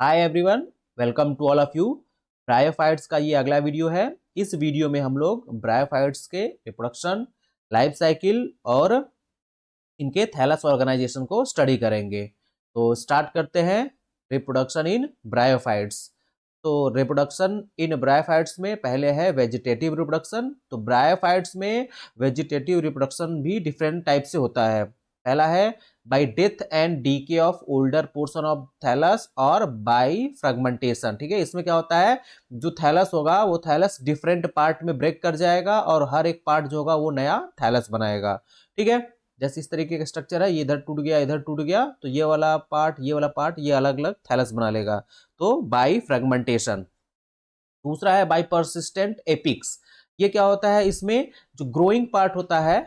Hi everyone, welcome to all of you. Bryophytes का ये अगला वीडियो है। इस वीडियो में हम लोग ब्रायोफाइट्स के रिप्रोडक्शन, लाइफ साइकिल और इनके थैलस ऑर्गेनाइजेशन को स्टडी करेंगे। तो स्टार्ट करते हैं। Reproduction in bryophytes. तो रिप्रोडक्शन इन ब्रायोफाइट्स में पहले है वेजिटेटिव रिप्रोडक्शन। तो ब्रायोफाइट्स में वेजिटेटिव रिप्रोडक्शन भी डिफरेंट टाइप से होता है। पहला है by death and decay of older portion of thallus और बाय फ्रेगमेंटेशन। ठीक है, इसमें क्या होता है, जो थैलस होगा वो थैलस डिफरेंट पार्ट में ब्रेक कर जाएगा और हर एक पार्ट जो होगा वो नया थैलस बनाएगा। ठीक है, जैसे इस तरीके का स्ट्रक्चर है, ये इधर टूट गया इधर टूट गया, तो ये वाला पार्ट ये वाला पार्ट ये अलग अलग थैलस बना लेगा। तो बाय फ्रेगमेंटेशन। दूसरा है बाय परसिस्टेंट एपिक्स। ये क्या होता है, इसमें जो ग्रोइंग पार्ट होता है,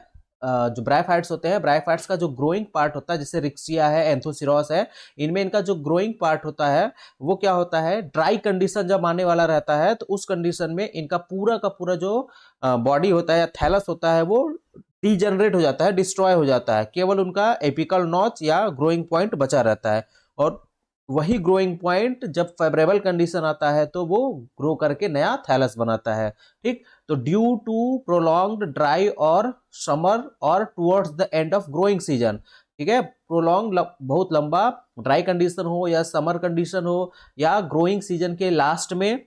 जो ब्रायोफाइट्स होते हैं, ब्रायोफाइट्स का जो ग्रोइंग पार्ट होता है, जैसे रिक्सिया है, एंथोसिरोस है, इनमें इनका जो ग्रोइंग पार्ट होता है वो क्या होता है, ड्राई कंडीशन जब आने वाला रहता है तो उस कंडीशन में इनका पूरा का पूरा जो बॉडी होता है या थैलस होता है वो डीजनरेट हो जाता है, डिस्ट्रॉय हो जाता है। केवल उनका एपिकल नॉच या ग्रोइंग पॉइंट बचा रहता है। और वही ग्रोइंग पॉइंट जब फेवरेबल कंडीशन आता है तो वो ग्रो करके नया थैलस बनाता है। ठीक, तो ड्यू टू प्रोलॉन्ग्ड ड्राई और समर और towards the end of growing season. ठीक है, प्रोलॉन्ग बहुत लंबा ड्राई कंडीशन हो या समर कंडीशन हो या ग्रोइंग सीजन के लास्ट में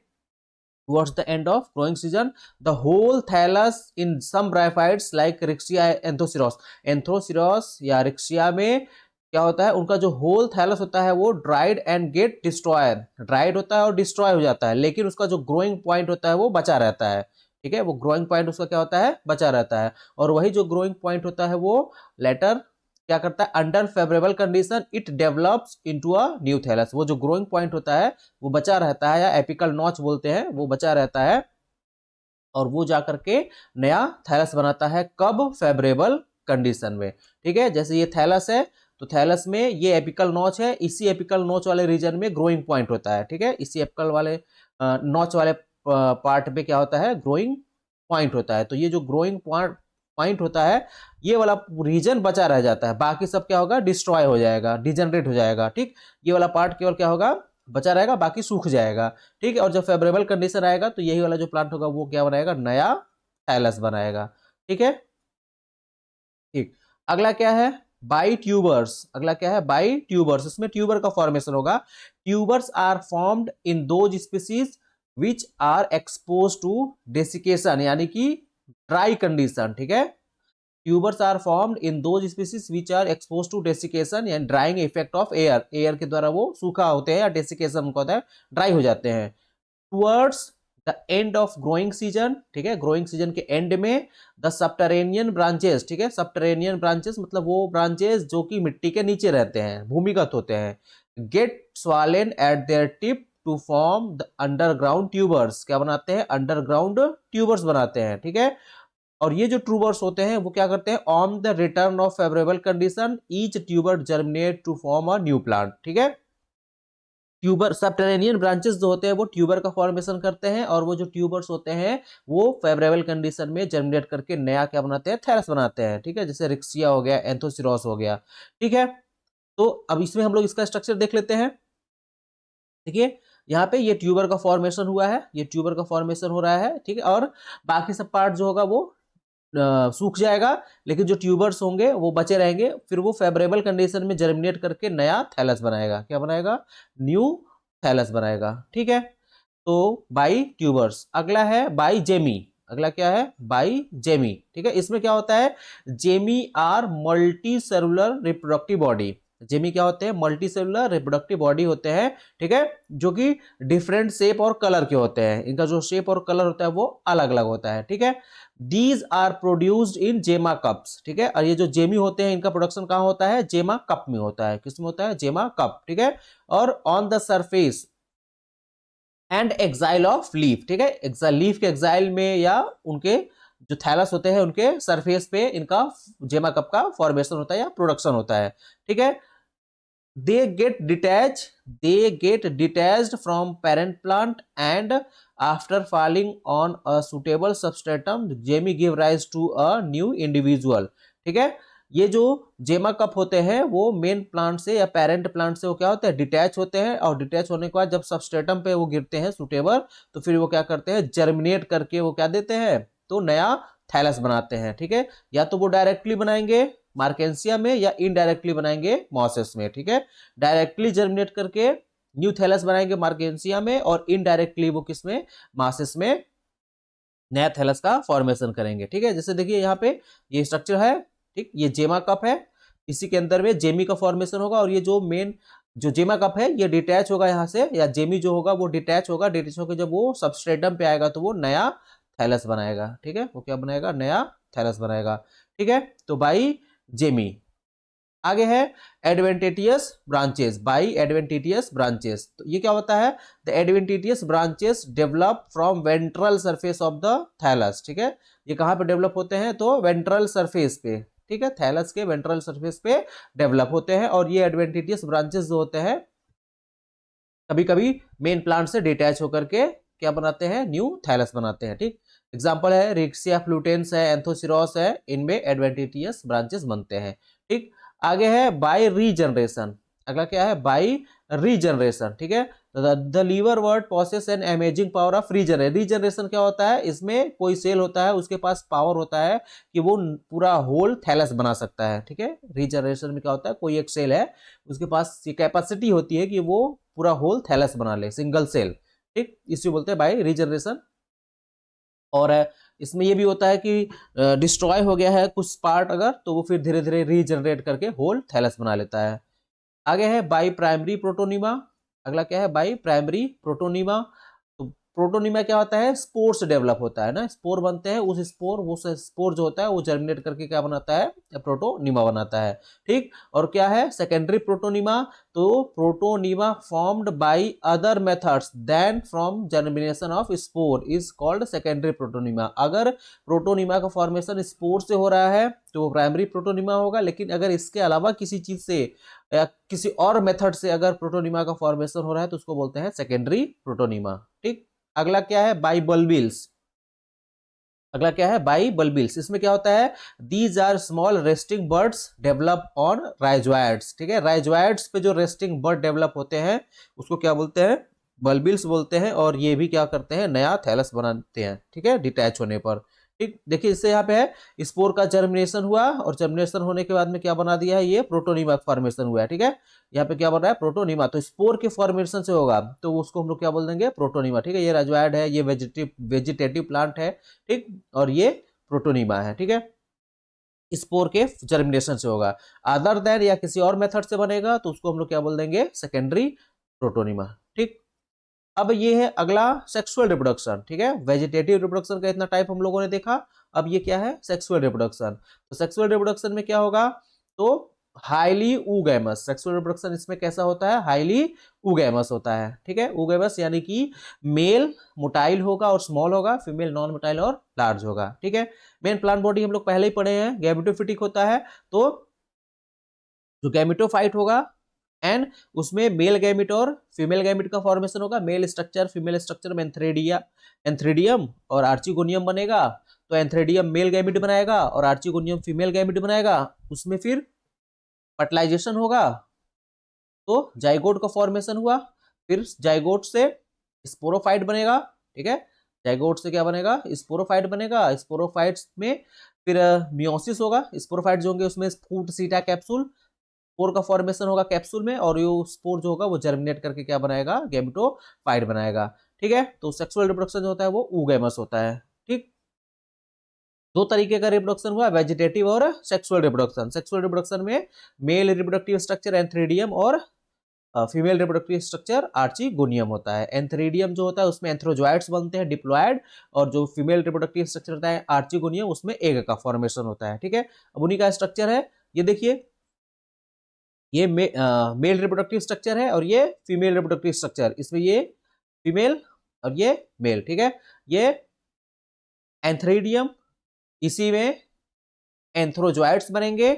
towards the end of growing season, the whole thallus in some bryophytes like Rixia anthocyrus या रिक्सिया में क्या होता है, उनका जो होल थैलस होता है वो dried and get destroyed, dried होता है और डिस्ट्रॉय हो जाता है, लेकिन उसका जो ग्रोइंग पॉइंट होता है वो बचा रहता है। ठीक है, वो ग्रोइंग पॉइंट उसका क्या होता है, बचा रहता है। और वही जो ग्रोइंग पॉइंट होता है वो लेटर क्या करता है, under favourable condition it develops into a new thallus. वो जो ग्रोइंग पॉइंट होता है वो बचा रहता है, या एपिकल नॉच बोलते हैं, वो बचा रहता है और वो जाकर के नया थैलस बनाता है। कब, फेवरेबल कंडीशन में। ठीक है, जैसे ये थैलस है तो थैलस में ये एपिकल नॉच है, इसी एपिकल नॉच वाले रीजन में ग्रोइंग पॉइंट होता है। ठीक है, इसी एपिकल वाले नॉच वाले पार्ट पे क्या होता है, ग्रोइंग पॉइंट होता है। तो ये जो ग्रोइंग पॉइंट होता है ये वाला रीजन बचा रह जाता है, बाकी सब क्या होगा, डिस्ट्रॉय हो जाएगा, डिजनरेट हो जाएगा। ठीक, ये वाला पार्ट केवल क्या होगा, बचा रहेगा, बाकी सूख जाएगा। ठीक है, और जब फेवरेबल कंडीशन आएगा तो यही वाला जो प्लांट होगा वो क्या बनाएगा, नया थैलस बनाएगा। ठीक है, ठीक। अगला क्या है, बाई ट्यूबर्स। अगला क्या है, बाई ट्यूबर्स। इसमें ट्यूबर का फॉर्मेशन होगा। Tubers are formed in those species which are exposed to desiccation, यानी कि ड्राई कंडीशन। ठीक है, tubers are formed in those species which are exposed to desiccation and drying effect of air. Air के द्वारा वो सूखा होते हैं या डेसिकेशन उनको होता है, ड्राई हो जाते हैं। Towards the end of growing season. ठीक है, ग्रोइंग सीजन के एंड में द सबटरेनियन ब्रांचेस। ठीक है, सबटरेनियन ब्रांचेस मतलब वो ब्रांचेस जो कि मिट्टी के नीचे रहते हैं, भूमिगत होते हैं, get swollen at their tip to form the underground tubers. क्या बनाते हैं, अंडरग्राउंड ट्यूबर्स बनाते हैं। ठीक है, और ये जो ट्यूबर्स होते हैं वो क्या करते हैं, on the return of favourable condition each tuber germinate to form a new plant. ठीक है, ट्यूबर सबटेरेनियन ब्रांचेस जो होते हैं वो ट्यूबर का फॉर्मेशन करते हैं, और वो जो ट्यूबर्स होते हैं वो फेवरेबल कंडीशन में जर्मिनेट करके नया क्या बनाते हैं, थैलस बनाते हैं। ठीक है, जैसे रिक्सिया हो गया, एंथोसिरोस हो गया। ठीक है, तो अब इसमें हम लोग इसका स्ट्रक्चर देख लेते हैं। देखिए, यहाँ पे ये ट्यूबर का फॉर्मेशन हुआ है, ये ट्यूबर का फॉर्मेशन हो रहा है। ठीक है, और बाकी सब पार्ट जो होगा वो सूख जाएगा, लेकिन जो ट्यूबर्स होंगे वो बचे रहेंगे, फिर वो फेवरेबल कंडीशन में जर्मिनेट करके नया थैलस बनाएगा। क्या बनाएगा, न्यू थैलस बनाएगा। ठीक है, तो बाई ट्यूबर्स। अगला है बाई जेमी। अगला क्या है, बाई जेमी। ठीक है, इसमें क्या होता है, gemmae are multi cellular reproductive body. Gemmae क्या होते हैं, मल्टी सेलुलर रिप्रोडक्टिव बॉडी होते हैं। ठीक है, जो कि डिफरेंट शेप और कलर के होते हैं, इनका जो शेप और कलर होता है वो अलग अलग होता है। ठीक है, दीज आर प्रोड्यूस्ड इन जेमा कप्स। ठीक है, और ये जो जेमी होते हैं इनका प्रोडक्शन कहाँ होता है, जेमा कप में होता है। किसमें होता है, जेमा कप। ठीक है, और on the surface and axil of leaf. ठीक है, एक्साइल लीफ के एक्साइल में या उनके जो थैलस होते हैं उनके सरफेस पे इनका जेमा कप का फॉर्मेशन होता है या प्रोडक्शन होता है। ठीक है, they get detached from parent plant, and after falling on a suitable substratum, Jamie give rise to a new individual. ठीक है, ये जो जेमा कप होते हैं वो मेन प्लांट से या पेरेंट प्लांट से वो क्या होते हैं, डिटैच होते हैं, और डिटैच होने के बाद जब सबस्ट्रेटम पे वो गिरते हैं सुटेबल, तो फिर वो क्या करते हैं, जर्मिनेट करके वो क्या देते हैं, तो नया थैलस बनाते हैं। ठीक है, या तो वो डायरेक्टली बनाएंगे मार्केंसिया में या इनडायरेक्टली बनाएंगे मॉसेस में। ठीक है, डायरेक्टली जर्मिनेट करके न्यू थैलस बनाएंगे मार्केंसिया में, और इनडायरेक्टली वो किसमें, मासेस में नया थैलस का फॉर्मेशन करेंगे। ठीक है, जैसे देखिए यहाँ पे ये स्ट्रक्चर है, ठीक, ये जेमा कप है, इसी के अंदर में जेमी का फॉर्मेशन होगा, और ये जो मेन जो जेमा कप है ये डिटैच होगा यहाँ से, या जेमी जो होगा वो डिटैच होगा, डिटैच होकर जब वो सबस्ट्रेटम पे आएगा तो वो नया थैलस बनाएगा। ठीक है, वो क्या बनाएगा, नया थैलस बनाएगा। ठीक है, तो बाई जेमी। आगे है adventitious branches, by adventitious branches. तो ये क्या होता है, the adventitious branches develop from ventral surface of the thallus. ठीक है, ये कहाँ पे डेवलप होते हैं, तो वेंट्रल सरफेस पे। ठीक है, थैलस के वेंट्रल सरफेस पे डेवलप होते हैं, और ये एडवेंटिटियस ब्रांचेस जो होते हैं कभी कभी मेन प्लांट से डिटैच होकर के क्या बनाते हैं, न्यू थैलस बनाते हैं। ठीक, एग्जाम्पल है रिक्सिया फ्लूटेंस है, एंथोसिरोस है, इनमें एडवेंटिटियस ब्रांचेस बनते हैं। ठीक, आगे है बाय रीजनरेशन। अगला क्या है, बाय रीजनरेशन। ठीक है, the liverwort possess an amazing power of regeneration. Regeneration क्या होता है, इसमें कोई सेल होता है उसके पास पावर होता है कि वो पूरा होल थैलस बना सकता है। ठीक है, रीजनरेशन में क्या होता है, कोई एक सेल है उसके पास ये कैपेसिटी होती है कि वो पूरा होल थैलस बना ले, सिंगल सेल। ठीक, इसे बोलते हैं बाय रीजनरेशन। और इसमें ये भी होता है कि डिस्ट्रॉय हो गया है कुछ पार्ट अगर, तो वो फिर धीरे धीरे रीजनरेट करके होल थैलस बना लेता है। आगे है बाई प्राइमरी प्रोटोनिमा। अगला क्या है, बाई प्राइमरी प्रोटोनिमा। तो प्रोटोनिमा क्या होता है, स्पोर से डेवलप होता है ना, स्पोर बनते हैं, उस स्पोर जो होता है वो जर्मिनेट करके क्या बनाता है, प्रोटोनिमा बनाता है। ठीक, और क्या है सेकेंडरी प्रोटोनिमा, तो protonema formed by other methods than from germination of spore is called secondary protonema. अगर प्रोटोनिमा का फॉर्मेशन स्पोर से हो रहा है तो वो प्राइमरी प्रोटोनिमा होगा, लेकिन अगर इसके अलावा किसी चीज से या किसी और मेथड से अगर प्रोटोनिमा का फॉर्मेशन हो रहा है तो उसको बोलते हैं सेकेंडरी प्रोटोनिमा। ठीक, अगला क्या है, बाइबल्बिल्स। अगला क्या है, बाइबल्बिल्स। इसमें क्या होता है, these are small resting buds develop on rhizoids. ठीक है, राइजोइड्स पे जो रेस्टिंग बर्ड डेवलप होते हैं उसको क्या बोलते हैं, बल्बिल्स बोलते हैं, और ये भी क्या करते हैं, नया थैलस बनाते हैं। ठीक है, डिटैच होने पर। ठीक, देखिए इससे यहाँ पे है स्पोर का जर्मिनेशन हुआ, और जर्मिनेशन होने के बाद में क्या बना दिया है, ये प्रोटोनिमा फॉर्मेशन हुआ है। ठीक है, यहाँ पे क्या बन रहा है, प्रोटोनिमा। तो स्पोर के फॉर्मेशन से होगा तो उसको हम लोग क्या बोल देंगे, प्रोटोनिमा। ठीक है, ये राइजोइड है, ये वेजिटेटिव प्लांट है। ठीक, और ये प्रोटोनिमा है। ठीक है, स्पोर के जर्मिनेशन से होगा। अदर देन या किसी और मेथड से बनेगा तो उसको हम लोग क्या बोल देंगे, सेकेंडरी प्रोटोनिमा। ठीक, अब ये है अगला सेक्सुअल रिप्रोडक्शन। ठीक है, वेजिटेटिव रिप्रोडक्शन का इतना टाइप हम लोगों ने देखा, अब ये क्या है, सेक्सुअल रिप्रोडक्शन। तो सेक्सुअल रिप्रोडक्शन में क्या होगा, तो हाईली ऊगैमस। सेक्सुअल रिप्रोडक्शन इसमें कैसा होता है, हाईली ऊगैमस होता है। ठीक है, ऊगैमस यानी कि मेल मोटाइल होगा और स्मॉल होगा, फीमेल नॉन मोटाइल और लार्ज होगा। ठीक है, मेन प्लांट बॉडी हम लोग पहले ही पढ़े हैं, गैमेटोफिटिक होता है। तो जो गैमेटोफाइट होगा एंड उसमें मेल गैमिट और फीमेल गैमिट का फॉर्मेशन होगा, मेल स्ट्रक्चर फीमेल स्ट्रक्चर में एंथ्रेडियम और आर्चिगोनियम बनेगा। तो एंथ्रेडियम मेल गैमिट बनाएगा और आर्चिगोनियम फीमेल गैमिट बनाएगा। उसमें फिर फर्टिलाइजेशन होगा तो जाइगोट का फॉर्मेशन हुआ, फिर जाइगोट से स्पोरोफाइट बनेगा। ठीक है, जाइगोट से क्या बनेगा, स्पोरोफाइट बनेगा। स्पोरोफाइट्स में फिर मियोसिस होगा, स्पोरोफाइट जो होंगे उसमें फूट सीटा कैप्सूल, स्पोर का फॉर्मेशन होगा कैप्सूल में, और ये स्पोर जो होगा वो जर्मिनेट करके क्या बनाएगा, गैमेटोफाइट बनाएगा। ठीक है, तो सेक्सुअल रिप्रोडक्शन जो होता है वो ऊगैमस होता है। ठीक, दो तरीके का रिप्रोडक्शन हुआ, वेजिटेटिव और सेक्सुअल रिप्रोडक्शन। सेक्सुअल रिप्रोडक्शन में मेल रिप्रोडक्टिव स्ट्रक्चर एंथ्रेडियम और फीमेल रिप्रोडक्टिव स्ट्रक्चर आर्चिगोनियम होता है। एंथ्रेडियम जो होता है उसमें एंथ्रोजॉइड्स बनते हैं डिप्लॉयड, और जो फीमेल रिप्रोडक्टिव स्ट्रक्चर होता है आर्चिगोनियम उसमें एग का फॉर्मेशन होता है। ठीक है, अब उन्हीं का स्ट्रक्चर है, ये देखिए ये मेल रिप्रोडक्टिव स्ट्रक्चर है और ये फीमेल रिप्रोडक्टिव स्ट्रक्चर, इसमें ये फीमेल और ये मेल। ठीक है, ये एंथ्रेडियम, इसी में एंथ्रोजॉइड्स बनेंगे,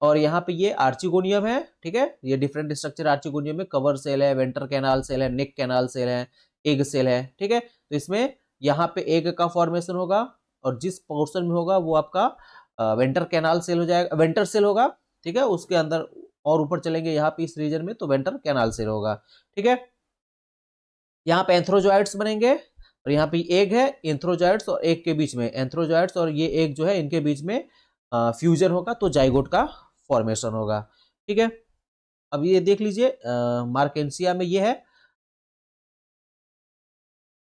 और यहाँ पे ये आर्चिगोनियम है। ठीक है, ये डिफरेंट स्ट्रक्चर आर्चिगोनियम में कवर सेल है, वेंटर कैनाल सेल है, नेक कैनाल सेल है, एग सेल है। ठीक है, तो इसमें यहाँ पे एग का फॉर्मेशन होगा, और जिस पोर्शन में होगा वो आपका वेंटर कैनाल सेल हो जाएगा, वेंटर सेल होगा, ठीक है। उसके अंदर और ऊपर चलेंगे यहाँ पे इस रीजन में तो वेंटर कैनाल सेल होगा, ठीक है। यहाँ पे एंथ्रोजॉइड्स बनेंगे और यहाँ पे एग है, एंथ्रोजॉइड्स और एग के बीच में, एंथ्रोजॉइड्स और ये एग जो है इनके बीच में फ्यूजन होगा तो जाइगोट का फॉर्मेशन होगा, ठीक है। अब ये देख लीजिए मार्केंसिया में ये है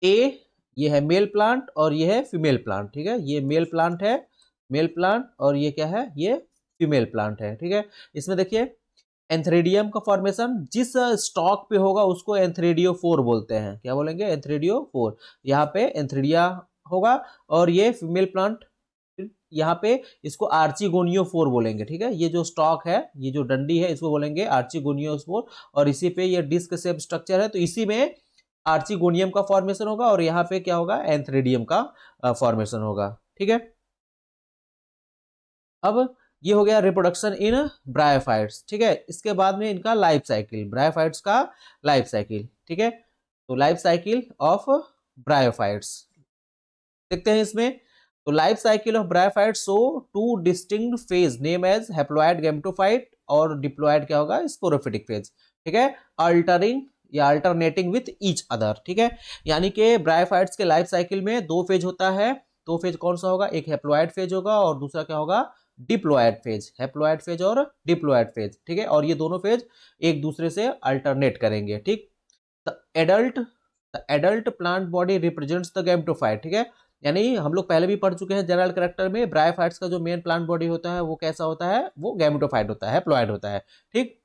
ए, ये है मेल प्लांट और ये है फीमेल प्लांट, ठीक है। ये मेल प्लांट है, मेल प्लांट, और ये क्या है, ये फीमेल प्लांट है, ठीक है। इसमें देखिए एंथ्रेडियम का फॉर्मेशन जिस स्टॉक पे होगा उसको एंथ्रेडियो 4 बोलते हैं, क्या बोलेंगे, एंथ्रेडियो 4। यहाँ पे एंथ्रेडिया होगा और ये फीमेल प्लांट, यहाँ पे इसको आर्चिगोनियो 4 बोलेंगे, ठीक है। ये जो स्टॉक है, ये जो डंडी है, इसको बोलेंगे आर्चिगोनियो 4 और इसी पे ये डिस्क शेप स्ट्रक्चर है तो इसी में आर्चिगोनियम का फॉर्मेशन होगा और यहाँ पे क्या होगा, एंथ्रेडियम का फॉर्मेशन होगा, ठीक है। अब ये हो गया रिप्रोडक्शन इन ब्रायोफाइट्स, ठीक है। इसके बाद में इनका लाइफ साइकिल, ब्रायोफाइट्स का लाइफ साइकिल, ठीक है। तो लाइफ साइकिल ऑफ ब्रायोफाइट्स देखते हैं इसमें। तो life cycle of bryophyte show two distinct phase named as haploid gametophyte और डिप्लॉइड क्या होगा, स्पोरोफिटिक फेज, ठीक है। अल्टरिंग या अल्टरनेटिंग विथ ईच अदर, ठीक है। यानी कि ब्रायोफाइट्स के लाइफ साइकिल में दो फेज होता है, दो फेज कौन सा होगा, एक हैप्लॉइड फेज होगा और दूसरा क्या होगा, डिप्लॉइड फेज, हैप्लॉइड फेज और डिप्लॉइड फेज, ठीक है। और ये दोनों फेज एक दूसरे से अल्टरनेट करेंगे, ठीक। The adult plant body represents the gametophyte, ठीक है। यानी हम लोग पहले भी पढ़ चुके हैं जनरल कैरेक्टर में, ब्रायोफाइट्स का जो मेन प्लांट बॉडी होता है वो कैसा होता है, वो गैमेटोफाइट होता है, हैप्लॉइड होता है, ठीक।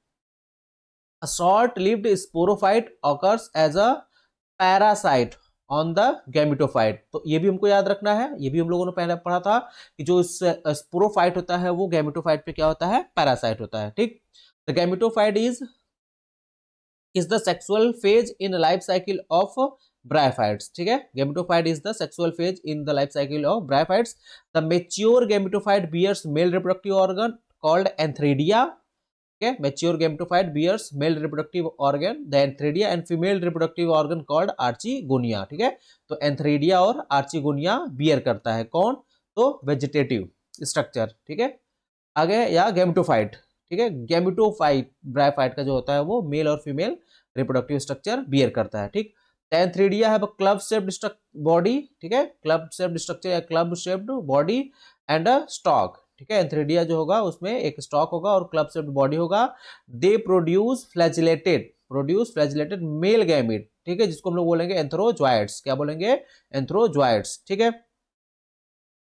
A short-lived sporophyte occurs as a parasite on the gametophyte। तो ये भी हमको याद रखना है, ये भी हम लोगों ने पहले पढ़ा था कि जो स्पोरोफाइट होता है वो गैमेटोफाइट पे क्या होता है, पैरासाइट होता है, ठीक। The gametophyte is the sexual phase in life cycle of bryophytes, ठीक है। gametophyte is the sexual phase in the life cycle of bryophytes। the mature gametophyte bears male reproductive organ called antheridia, okay। mature gametophyte bears male reproductive organ the antheridia and female reproductive organ called archegonia, ठीक है। तो antheridia और archegonia bear करता है कौन, तो vegetative structure, ठीक है। आगे या गैमेटोफाइट, ठीक है। गैमेटोफाइट ब्रायोफाइट का जो होता है वो मेल और फीमेल रिप्रोडक्टिव स्ट्रक्चर बियर करता है, ठीक। एंथ्रीडिया है क्लब शेप्ड बॉडी, ठीक है, क्लब शेप्ड स्ट्रक्चर या club shaped body and a stock, ठीक है। एंथ्रीडिया जो होगा उसमें एक स्टॉक होगा और क्लब शेप्ड बॉडी होगा। They produce flagellated male gamete, ठीक है, जिसको हम लोग बोलेंगे एंथ्रोजॉइड्स, क्या बोलेंगे, एंथ्रोजॉइड्स, ठीक है।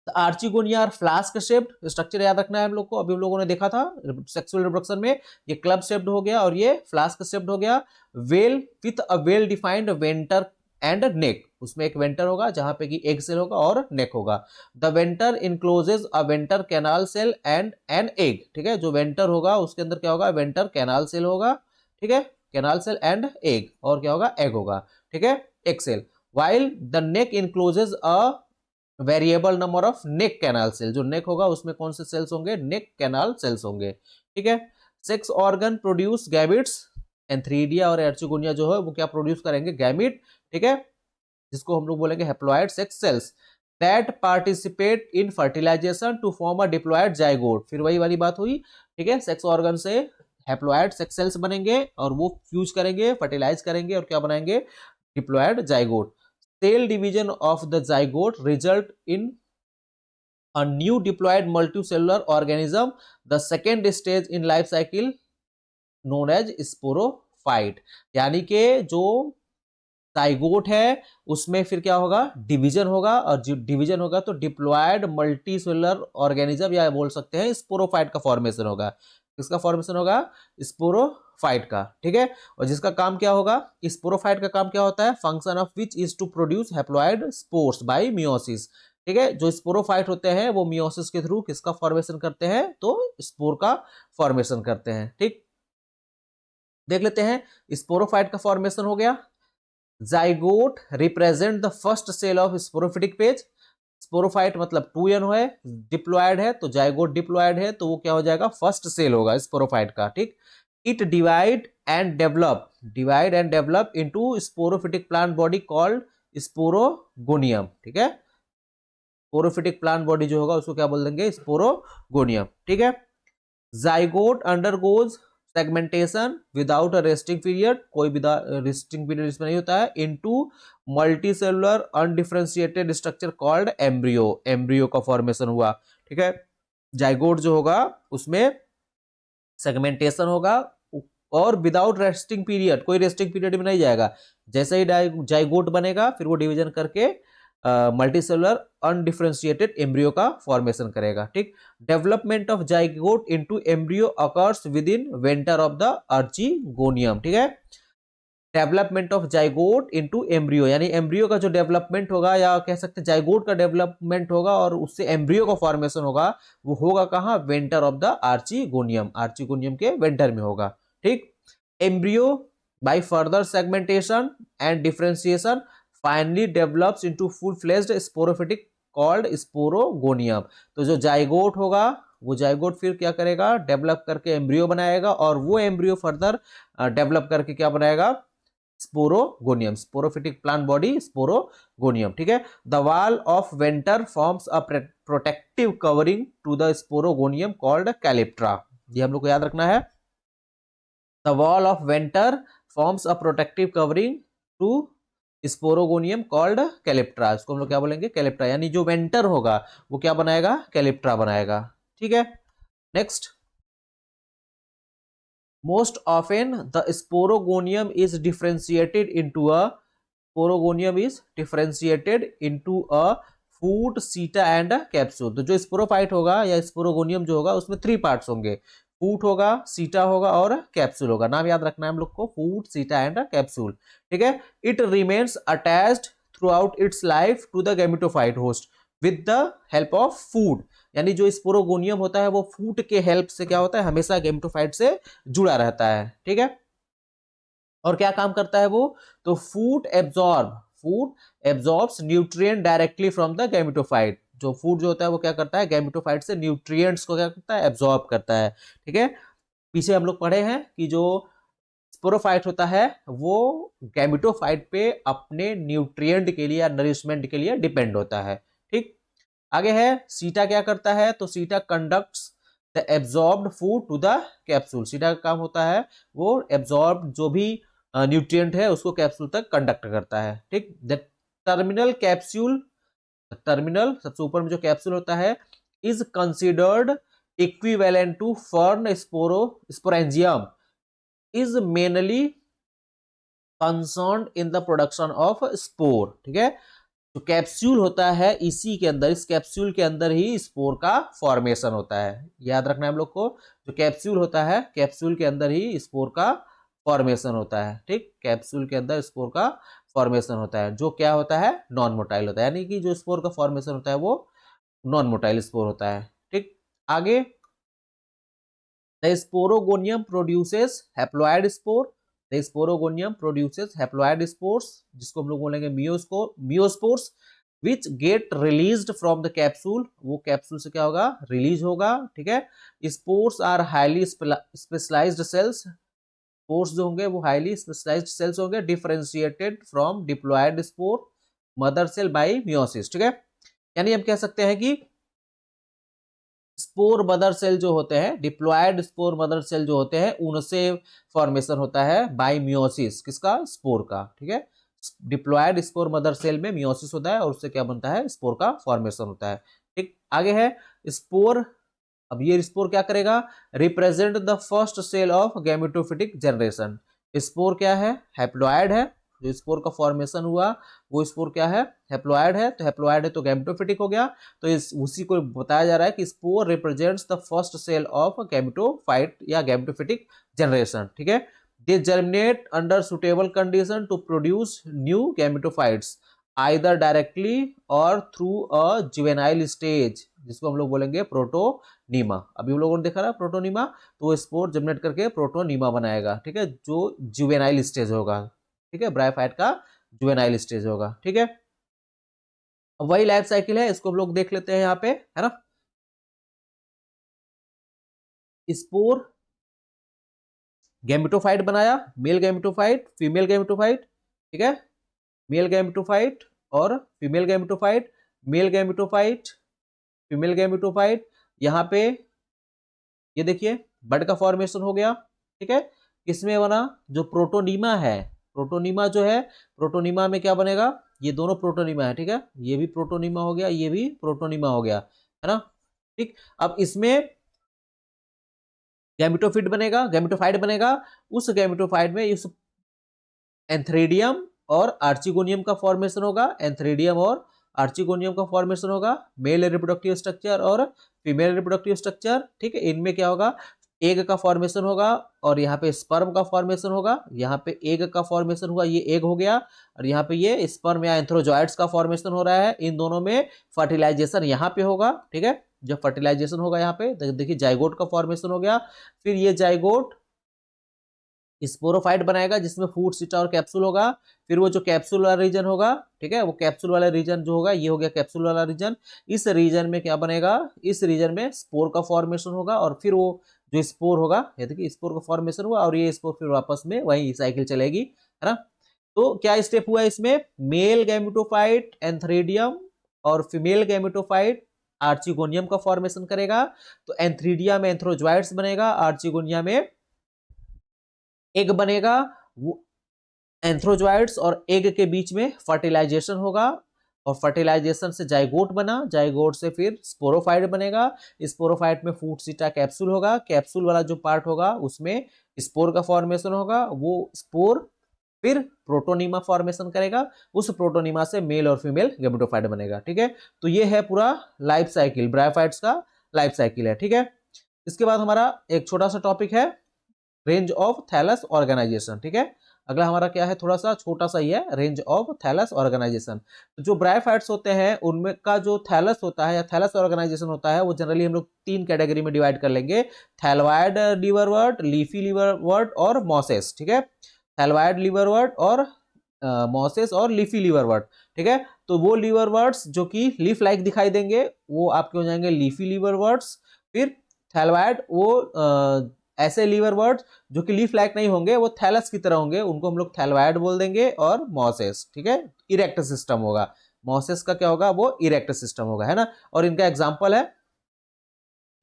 आर्चिगोनिया और फ्लास्क शेप्ड स्ट्रक्चर याद रखना है हम लोग को, अभी हम लोगों ने देखा था सेक्सुअल रिप्रोडक्शन में, ये क्लब शेप्ड हो गया और ये फ्लास्क शेप्ड हो गया। Well with a well defined venter and neck, उसमें एक वेंटर होगा जहां पे कि एग सेल होगा और नेक होगा। The venter encloses a venter canal cell and an egg, ठीक है। जो वेंटर होगा उसके अंदर क्या होगा, वेंटर कैनाल सेल होगा, ठीक है, कैनाल सेल एंड एग, और क्या होगा, एग होगा, ठीक है, egg cell. While the neck encloses a variable number of neck canal cell, जो नेक होगा उसमें कौन से सेल्स होंगे, नेक कैनाल सेल्स होंगे, ठीक है। Sex organ produce gametes, antheridia और एर्चिगोनिया जो है वो क्या प्रोड्यूस करेंगे, गैमिट, ठीक है, जिसको हम लोग बोलेंगे haploid sex cells that participate in fertilization to form a diploid zygote. फिर वही वाली बात हुई, ठीक है, सेक्स ऑर्गन से हैप्लॉइड सेक्स सेल्स बनेंगे और वो फ्यूज करेंगे, फर्टिलाइज करेंगे और क्या बनाएंगे, diploid zygote. Cell division of the zygote result in a new diploid multicellular organism, the second stage in life cycle known as sporophyte। यानी कि जो जाइगोट है उसमें फिर क्या होगा, डिवीजन होगा, और जब डिवीजन होगा तो डिप्लॉयड मल्टीसेलुलर ऑर्गेनिज्म या बोल सकते हैं स्पोरोफाइट का फॉर्मेशन होगा। किसका फॉर्मेशन होगा, स्पोरोफाइट का, ठीक है। और जिसका काम क्या होगा, स्पोरोफाइट का काम क्या होता है, function of which is to produce haploid spores by meiosis, ठीक है। जो स्पोरोफाइट होते हैं वो मियोसिस के थ्रू किसका फॉर्मेशन करते हैं, तो स्पोर का फॉर्मेशन करते हैं, ठीक। देख लेते हैं, स्पोरोफाइट का फॉर्मेशन हो गया। Zygote represent the first cell of sporophytic phase, sporophyte मतलब 2n है, डिप्लॉयड है तो जाइगोट डिप्लॉयड है तो वो क्या हो जाएगा, फर्स्ट सेल होगा स्पोरोफाइट का, ठीक। It divide and develop into sporophytic plant body called sporogonium, ठीक है। स्पोरोफिटिक प्लांट बॉडी जो होगा उसको क्या बोल देंगे, स्पोरोगोनियम। ठीक है। Zygote undergoes segmentation without a resting period, कोई भी रेस्टिंग पीरियड इसमें नहीं होता है, into multicellular undifferentiated structure called embryo, embryo का फॉर्मेशन हुआ। ठीक है। जाइगोट जो होगा उसमें सेगमेंटेशन होगा और विदाउट रेस्टिंग पीरियड, कोई रेस्टिंग पीरियड में नहीं जाएगा। जैसे ही जाइगोट बनेगा फिर वो डिवीजन करके मल्टीसेलुलर अनडिफरेंशिएटेड एम्ब्रियो का फॉर्मेशन करेगा। ठीक। Development of zygote into embryo occurs within venter of the archegonium. ठीक है। Development of zygote into embryo, यानी एम्ब्रियो का जो डेवलपमेंट होगा या कह सकते हैं जाइगोट का डेवलपमेंट होगा और उससे एम्ब्रियो का फॉर्मेशन होगा, वो होगा कहाँ, venter of the archegonium, archegonium के वेंटर में होगा। ठीक। Embryo by further segmentation and differentiation finally develops into full fledged sporophytic called sporogonium. तो जो जाइगोट होगा वो जाइगोट फिर क्या करेगा, डेवलप करके एम्ब्रियो बनाएगा और वो एम्ब्रियो फर्दर डेवलप करके क्या बनाएगा, sporogonium, sporophytic plant body sporogonium. ठीक है। The wall of venter forms a protective covering to the sporogonium called calyptra. ये हम लोग को याद रखना है। The wall of venter forms a protective covering to sporogonium called calyptra. इसको हम लोग क्या बोलेंगे, कैलिप्ट्रा, यानी जो वेंटर होगा वो क्या बनाएगा, कैलिप्ट्रा बनाएगा। ठीक है। Next, most often the sporogonium is differentiated into a फूट, सीटा एंड कैप्सूल। तो जो स्पोरोफाइट होगा या स्पोरोगोनियम जो होगा उसमें 3 पार्ट्स होंगे, फूट होगा, सीटा होगा और कैप्सूल होगा। नाम याद रखना है हम लोग को, फूट, सीटा एंड कैप्सूल। ठीक है। It remains attached throughout its life to the gametophyte host with the help of food, यानी जो स्पोरोगोनियम होता है वो फूट के हेल्प से क्या होता है, हमेशा गैमेटोफाइट से जुड़ा रहता है। ठीक है। और क्या काम करता है वो, तो foot absorbs nutrient directly from the gametophyte. जो फूड जो होता है वो क्या करता है, गैमेटोफाइट से न्यूट्रिएंट्स को क्या करता है, एब्जॉर्ब करता है। ठीक है। पीछे हम लोग पढ़े हैं कि जो स्पोरोफाइट होता है वो गैमेटोफाइट पे अपने न्यूट्रिएंट के लिए या नरिशमेंट के लिए डिपेंड होता है। ठीक। आगे है सीटा क्या करता है, तो seta conducts the absorbed food to the capsule. Seta का काम होता है वो एब्जॉर्ब जो भी न्यूट्रिएंट है उसको कैप्सूल तक कंडक्ट करता है। ठीक। द टर्मिनल कैप्सूल, टर्मिनल सबसे ऊपर में जो कैप्सूल होता है, is considered equivalent to fern sporangium, is mainly concerned in the production of spore. ठीक है। जो कैप्सूल होता है इसी के अंदर, इस कैप्सूल के अंदर ही स्पोर का फॉर्मेशन होता है। याद रखना है हम लोग को, जो कैप्सूल होता है कैप्सूल के अंदर ही स्पोर का फॉर्मेशन होता है। ठीक। कैप्सूल के अंदर स्पोर का फॉर्मेशन होता है, जो क्या होता है, नॉन मोटाइल होता है, यानी कि जो स्पोर का फॉर्मेशन होता है वो नॉन मोटाइल स्पोर होता है। ठीक। आगे, the sporogonium produces haploid spore, the sporogonium produces haploid spores, जिसको हम लोग बोलेंगे meiospores, which get released from the capsule, वो कैप्सूल से क्या होगा, रिलीज होगा। ठीक है। Spores are highly specialised cells, spores जो होंगे वो हाईली स्पेशलाइज्ड सेल्स होंगे, differentiated from diploid spore mother cell by meiosis. ठीक है। यानी हम कह सकते हैं कि स्पोर मदर सेल जो होते हैं, डिप्लॉयड स्पोर मदर सेल जो होते हैं उनसे फॉर्मेशन होता है बाय मियोसिस, किसका, स्पोर का। ठीक है। डिप्लॉयड स्पोर मदर सेल में मियोसिस होता है और उससे क्या बनता है, स्पोर का फॉर्मेशन होता है। ठीक। आगे है स्पोर। अब ये स्पोर क्या करेगा, represent the first cell of gametophytic generation. Spore क्या है, हैप्लॉयड है, जो स्पोर का फॉर्मेशन हुआ वो स्पोर क्या है, हैप्लॉयड है, तो हैप्लॉयड है तो गैमेटोफिटिक हो गया। तो इस उसी को बताया जा रहा है कि spore represents the first cell of gametophyte या गैमेटोफिटिक जनरेशन। ठीक है। They germinate under suitable condition to produce new gametophytes either directly or through a juvenile stage, जिसको हम लोग बोलेंगे प्रोटोनीमा। अभी हम लोगों ने देखा ना प्रोटोनीमा, तो वो स्पोर जर्मिनेट करके प्रोटोनीमा बनाएगा। ठीक है। जो जुवेनाइल स्टेज होगा। ठीक है। ब्रायोफाइट का जुवेनाइल स्टेज होगा। ठीक है। अब वही लाइफ साइकिल है, इसको हम लोग देख लेते हैं यहाँ पे, है ना। स्पोर गैमेटोफाइट बनाया, मेल गैमेटोफाइट, फीमेल गैमेटोफाइट। ठीक है। मेल गैमेटोफाइट और female gametophyte, male gametophyte, female gametophyte, यहाँ पे ये देखिए बड का फॉर्मेशन हो गया, ठीक है। किसमें बना, जो प्रोटोनीमा है, प्रोटोनीमा जो है, प्रोटोनीमा में क्या बनेगा, ये दोनों प्रोटोनीमा है, ठीक है, ये भी प्रोटोनीमा हो गया, ये भी प्रोटोनीमा हो गया, है ना, ठीक। अब इसमें गैमेटोफिट बनेगा, गैमेटोफाइट बनेगा, उस गैमेटोफाइट में इस एंथ्रेडियम और आर्चिगोनियम का फॉर्मेशन होगा, एंथ्रेडियम और आर्चिगोनियम का फॉर्मेशन होगा, मेल रिप्रोडक्टिव स्ट्रक्चर और फीमेल रिप्रोडक्टिव स्ट्रक्चर, ठीक है। इनमें क्या होगा, एग का फॉर्मेशन होगा और यहाँ पे स्पर्म का फॉर्मेशन होगा, यहाँ पे एग का फॉर्मेशन हुआ, ये एग हो गया, और यहाँ पे ये स्पर्म या एंथ्रोजॉइड्स का फॉर्मेशन हो रहा है। इन दोनों में फर्टिलाइजेशन यहाँ पे होगा, ठीक है। जब फर्टिलाइजेशन होगा यहाँ पे देखिए जाइगोट का फॉर्मेशन हो गया, फिर ये जाइगोट स्पोरोफाइट बनाएगा जिसमें फूड सीटा और कैप्सूल होगा, फिर वो जो कैप्सूल वाला रीजन होगा, ठीक है, वो कैप्सूल वाला रीजन जो होगा, ये हो गया कैप्सूल वाला रीजन, इस रीजन में क्या बनेगा, इस रीजन में स्पोर का फॉर्मेशन होगा, और फिर वो जो स्पोर होगा, ये देखिए स्पोर का फॉर्मेशन हुआ और ये स्पोर फिर वापस में वही साइकिल चलेगी, है ना। तो क्या स्टेप हुआ इसमें, मेल गैमेटोफाइट एंथ्रेडियम और फीमेल गैमेटोफाइट आर्चिगोनियम का फॉर्मेशन करेगा, तो एंथ्रीडिया में एंथ्रोजॉइड्स बनेगा, आर्चिगोनिया में एग बनेगा, वो एंथ्रोजॉइड्स और एग के बीच में फर्टिलाइजेशन होगा, और फर्टिलाइजेशन से जाइगोट बना, जाइगोट से फिर स्पोरोफाइट बनेगा, स्पोरोफाइट में फूड सीटा कैप्सूल होगा, कैप्सूल वाला जो पार्ट होगा उसमें स्पोर का फॉर्मेशन होगा, वो स्पोर फिर प्रोटोनीमा फॉर्मेशन करेगा, उस प्रोटोनीमा से मेल और फीमेल गैमेटोफाइट बनेगा, ठीक है। तो ये है पूरा लाइफ साइकिल, ब्रायोफाइट्स का लाइफ साइकिल है, ठीक है। इसके बाद हमारा एक छोटा सा टॉपिक है रेंज ऑफ थैलस ऑर्गेनाइजेशन, ठीक है। अगला हमारा क्या है, थोड़ा सा छोटा सा ही है, रेंज ऑफ थैलस ऑर्गेनाइजेशन। तो जो ब्रायोफाइट्स होते हैं उनमें का जो थैलस होता है या थैलस ऑर्गेनाइजेशन होता है, वो जनरली हम लोग 3 कैटेगरी में डिवाइड कर लेंगे, थैलवाइड लिवरवर्ट, लीफी लिवरवर्ट और मॉसेस, ठीक है। थैलवाइड लिवरवर्ट और मॉसेस और लीफी लिवरवर्ट, ठीक है। तो वो लिवरवर्ट्स जो कि लीफ लाइक दिखाई देंगे वो आपके हो जाएंगे लीफी लिवरवर्ट्स, फिर थैलवाइड वो ऐसे लिवरवर्ट्स जो कि लीफ लाइक नहीं होंगे, वो थैलस की तरह होंगे, उनको हम लोग थैलवाइड बोल देंगे, और मॉसेस, ठीक है, इरेक्ट सिस्टम होगा, मॉसेस का क्या होगा, वो इरेक्ट सिस्टम होगा, है ना। और इनका एग्जांपल है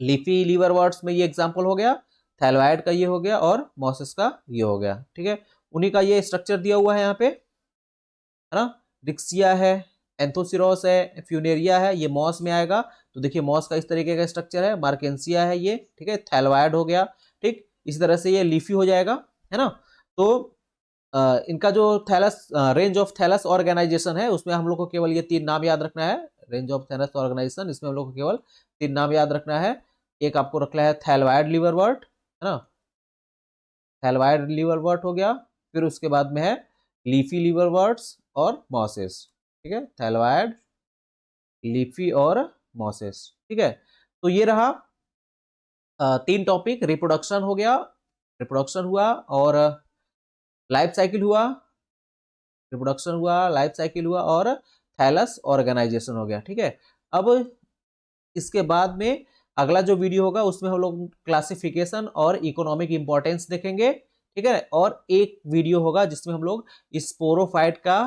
लीफी लिवरवर्ट्स में ये एग्जांपल हो गया, थैलवाइड का ये हो गया और मॉसेस का ये हो गया, ठीक है। उन्हीं का ये स्ट्रक्चर दिया हुआ है यहाँ पे, है ना। रिक्सिया है, एंथोसिरोस है, फ्यूनेरिया है, ये मॉस में आएगा। तो देखिए मॉस का इस तरीके का स्ट्रक्चर है, मार्केंसिया है ये, ठीक है, थैलवाइड हो गया, ठीक। इसी तरह से ये लीफी हो जाएगा, है ना। तो इनका जो thallus range of thallus organisation है उसमें हम लोग को केवल ये 3 नाम याद रखना है, रेंज ऑफ थैलस ऑर्गेनाइजेशन, इसमें हम लोग को केवल 3 नाम याद रखना है। एक आपको रखना है थैलवाइड लिवरवर्ट, है ना, थैलवाइड लिवरवर्ट हो गया, फिर उसके बाद में है लीफी लिवरवर्ट्स और मॉसेस, ठीक है, थैलवाइड, लीफी और मॉसेस, ठीक है। तो ये रहा 3 टॉपिक, रिप्रोडक्शन हो गया, रिप्रोडक्शन हुआ और लाइफ साइकिल हुआ, रिप्रोडक्शन हुआ, लाइफ साइकिल हुआ और थैलस ऑर्गेनाइजेशन हो गया, ठीक है। अब इसके बाद में अगला जो वीडियो होगा उसमें हम लोग क्लासिफिकेशन और इकोनॉमिक इंपॉर्टेंस देखेंगे, ठीक है। और एक वीडियो होगा जिसमें हम लोग स्पोरोफाइट का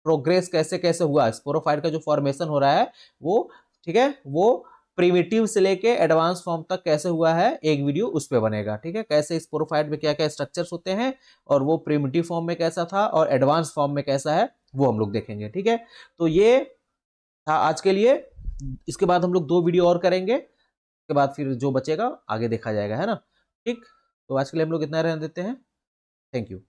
प्रोग्रेस कैसे कैसे हुआ, स्पोरोफाइट का जो फॉर्मेशन हो रहा है वो, ठीक है, वो प्रिमिटिव से लेके एडवांस फॉर्म तक कैसे हुआ है, एक वीडियो उस पे बनेगा, ठीक है। कैसे स्पोरोफाइट में क्या क्या स्ट्रक्चर्स होते हैं और वो प्रिमिटिव फॉर्म में कैसा था और एडवांस फॉर्म में कैसा है, वो हम लोग देखेंगे, ठीक है। तो ये था आज के लिए, इसके बाद हम लोग 2 वीडियो और करेंगे, उसके बाद फिर जो बचेगा आगे देखा जाएगा, है ना, ठीक। तो आज के लिए हम लोग इतना रहने देते हैं, थैंक यू।